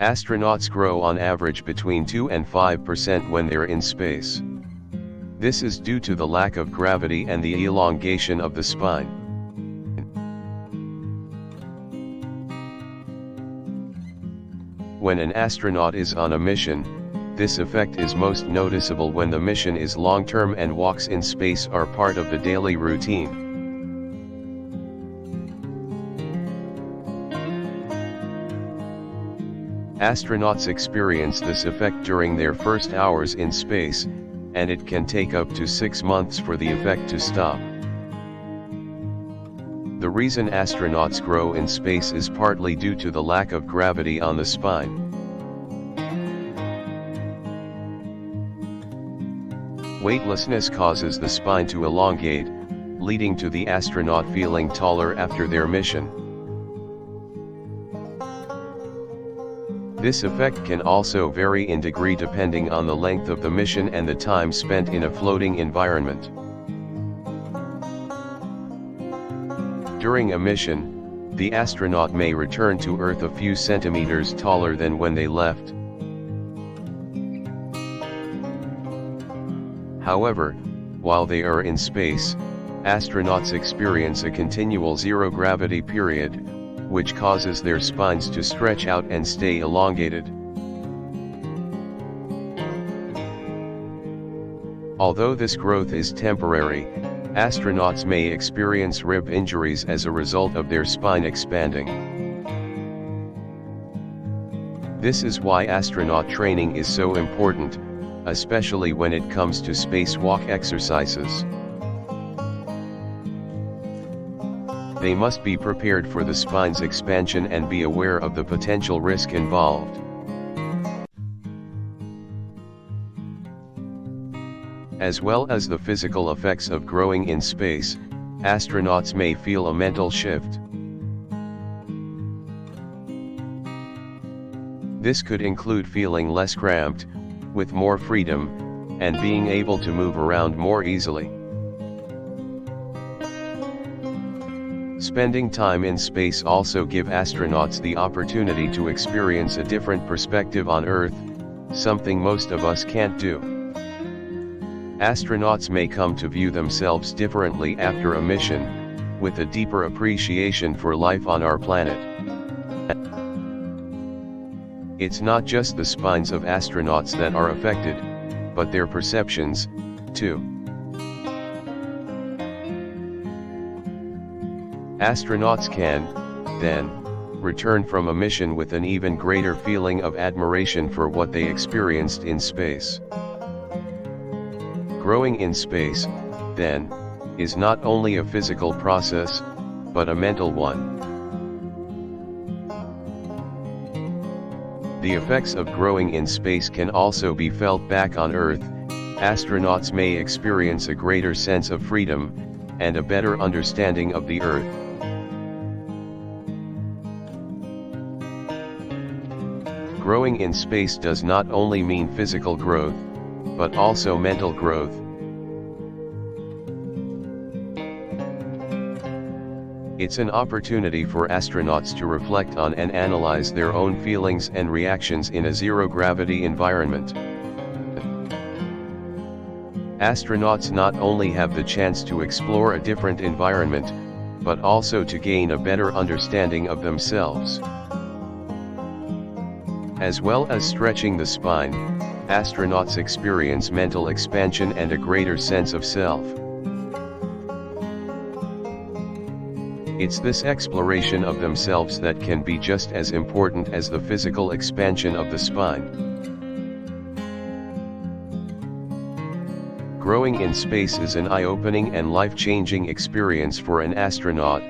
Astronauts grow on average between 2 and 5% when they're in space. This is due to the lack of gravity and the elongation of the spine. When an astronaut is on a mission, this effect is most noticeable when the mission is long-term and walks in space are part of the daily routine. Astronauts experience this effect during their first hours in space, and it can take up to 6 months for the effect to stop. The reason astronauts grow in space is partly due to the lack of gravity on the spine. Weightlessness causes the spine to elongate, leading to the astronaut feeling taller after their mission. This effect can also vary in degree depending on the length of the mission and the time spent in a floating environment. During a mission, the astronaut may return to Earth a few centimeters taller than when they left. However, while they are in space, astronauts experience a continual zero-gravity period, which causes their spines to stretch out and stay elongated. Although this growth is temporary, astronauts may experience rib injuries as a result of their spine expanding. This is why astronaut training is so important, especially when it comes to spacewalk exercises. They must be prepared for the spine's expansion and be aware of the potential risk involved. As well as the physical effects of growing in space, astronauts may feel a mental shift. This could include feeling less cramped, with more freedom, and being able to move around more easily. Spending time in space also gives astronauts the opportunity to experience a different perspective on Earth, something most of us can't do. Astronauts may come to view themselves differently after a mission, with a deeper appreciation for life on our planet. It's not just the spines of astronauts that are affected, but their perceptions, too. Astronauts can, then, return from a mission with an even greater feeling of admiration for what they experienced in space. Growing in space, then, is not only a physical process, but a mental one. The effects of growing in space can also be felt back on Earth. Astronauts may experience a greater sense of freedom, and a better understanding of the Earth. Growing in space does not only mean physical growth, but also mental growth. It's an opportunity for astronauts to reflect on and analyze their own feelings and reactions in a zero-gravity environment. Astronauts not only have the chance to explore a different environment, but also to gain a better understanding of themselves. As well as stretching the spine, astronauts experience mental expansion and a greater sense of self. It's this exploration of themselves that can be just as important as the physical expansion of the spine. Growing in space is an eye-opening and life-changing experience for an astronaut,